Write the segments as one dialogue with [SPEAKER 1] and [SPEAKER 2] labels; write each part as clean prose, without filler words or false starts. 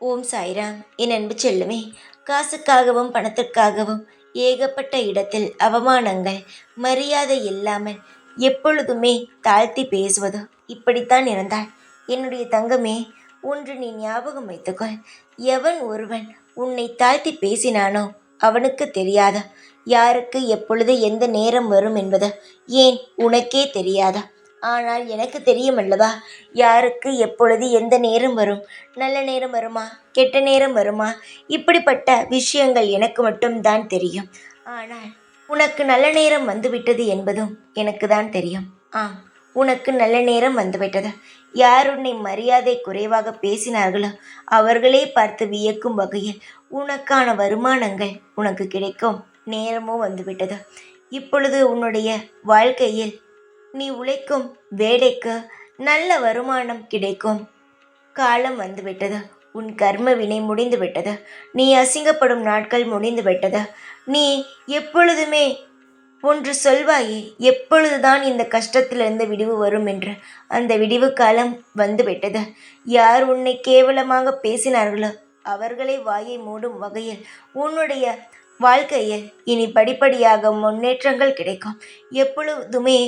[SPEAKER 1] ஓம் சாய்ராம். என் அன்பு செல்லுமே, காசுக்காகவும் பணத்திற்காகவும் ஏகப்பட்ட இடத்தில் அவமானங்கள், மரியாதை இல்லாமல் எப்பொழுதுமே தாழ்த்தி பேசுவதோ இப்படித்தான் இருந்தாள். என்னுடைய தங்கமே, ஒன்று நீ ஞாபகம் வைத்துக்கொள். எவன் ஒருவன் உன்னை தாழ்த்தி பேசினானோ அவனுக்கு தெரியாதா யாருக்கு எப்பொழுது எந்த நேரம் வரும் என்பது? ஏன் உனக்கே தெரியாதா? ஆனால் எனக்கு தெரியும் அல்லவா, யாருக்கு எப்பொழுது எந்த நேரம் வரும். நல்ல நேரம் வருமா, கெட்ட நேரம் வருமா, இப்படிப்பட்ட விஷயங்கள் எனக்கு மட்டும்தான் தெரியும். ஆனால் உனக்கு நல்ல நேரம் வந்துவிட்டது என்பதும் எனக்கு தான் தெரியும். ஆம், உனக்கு நல்ல நேரம் வந்துவிட்டது. யார் உன்னை மரியாதை குறைவாக பேசினார்களோ அவர்களே பார்த்து வியக்கும் வகையில் உனக்கான வருமானங்கள் உனக்கு கிடைக்கும் நேரமும் வந்துவிட்டது. இப்பொழுது உன்னுடைய வாழ்க்கையில் நீ உழைக்கும் வேலைக்கு நல்ல வருமானம் கிடைக்கும் காலம் வந்துவிட்டது. உன் கர்ம வினை முடிந்து விட்டது. நீ அசிங்கப்படும் நாட்கள் முடிந்து விட்டது. நீ எப்பொழுதுமே ஒன்று சொல்வாயே, எப்பொழுதுதான் இந்த கஷ்டத்திலிருந்து விடிவு வரும் என்று. அந்த விடிவு காலம் வந்துவிட்டது. யார் உன்னை கேவலமாக பேசினார்களோ அவர்களை வாயை மூடும் வகையில் உன்னுடைய வாழ்க்கையில் இனி படிப்படியாக முன்னேற்றங்கள் கிடைக்கும். எப்பொழுதுமே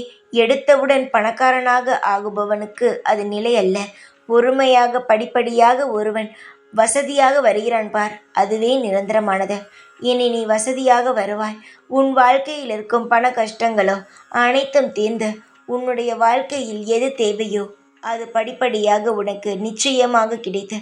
[SPEAKER 1] எடுத்தவுடன் பணக்காரனாக ஆகுபவனுக்கு அது நிலை அல்ல. பொறுமையாக படிப்படியாக ஒருவன் வசதியாக வருகிறான் பார், அதுவே நிரந்தரமானது. இனி நீ வசதியாக வருவாய். உன் வாழ்க்கையில் இருக்கும் பண கஷ்டங்களோ அனைத்தும் தீர்ந்து உன்னுடைய வாழ்க்கையில் எது தேவையோ அது படிப்படியாக உனக்கு நிச்சயமாக கிடைத்து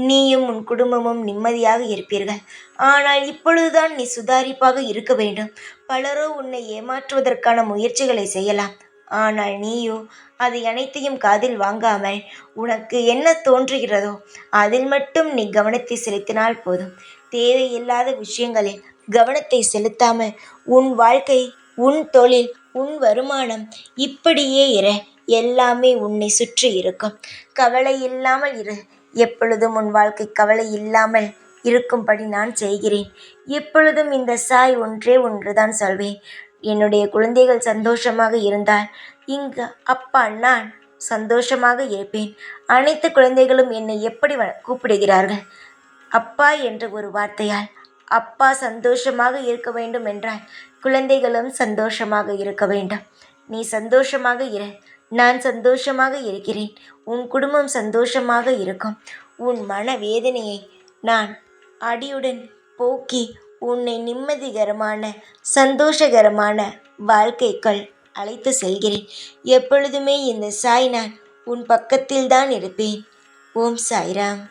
[SPEAKER 1] நீயும் உன் குடும்பமும் நிம்மதியாக இருப்பீர்கள். ஆனால் இப்பொழுதுதான் நீ சுதாரிப்பாக இருக்க வேண்டும். பலரோ உன்னை ஏமாற்றுவதற்கான முயற்சிகளை செய்யலாம். ஆனால் நீயோ அதை அனைத்தையும் காதில் வாங்காமல் உனக்கு என்ன தோன்றுகிறதோ அதில் மட்டும் நீ கவனத்தை செலுத்தினால் போதும். தேவையில்லாத விஷயங்களில் கவனத்தை செலுத்தாமல் உன் வாழ்க்கை, உன் தொழில், உன் வருமானம் இப்படியே இரு. எல்லாமே உன்னை சுற்றி இருக்கும். கவலை இல்லாமல் இரு. எப்பொழுதும் உன் வாழ்க்கை கவலை இல்லாமல் இருக்கும்படி நான் செய்கிறேன். எப்பொழுதும் இந்த சாய் ஒன்றே ஒன்றுதான் சொல்வேன். என்னுடைய குழந்தைகள் சந்தோஷமாக இருந்தால் இங்கு அப்பா நான் சந்தோஷமாக இருப்பேன். அனைத்து குழந்தைகளும் என்னை எப்படி கூப்பிடுகிறார்கள்? அப்பா என்ற ஒரு வார்த்தையால். அப்பா சந்தோஷமாக இருக்க வேண்டும் என்றால் குழந்தைகளும் சந்தோஷமாக இருக்க வேண்டும். நீ சந்தோஷமாக இரு. நான் சந்தோஷமாக இருக்கிறேன். உன் குடும்பம் சந்தோஷமாக இருக்கும். உன் மன வேதனையை நான் அடியுடன் போக்கி உன்னை நிம்மதிகரமான சந்தோஷகரமான வாழ்க்கைக்குள் அழைத்து செல்கிறேன். எப்பொழுதுமே இந்த சாய் நான் உன் பக்கத்தில்தான் இருப்பேன். ஓம் சாய்ராம்.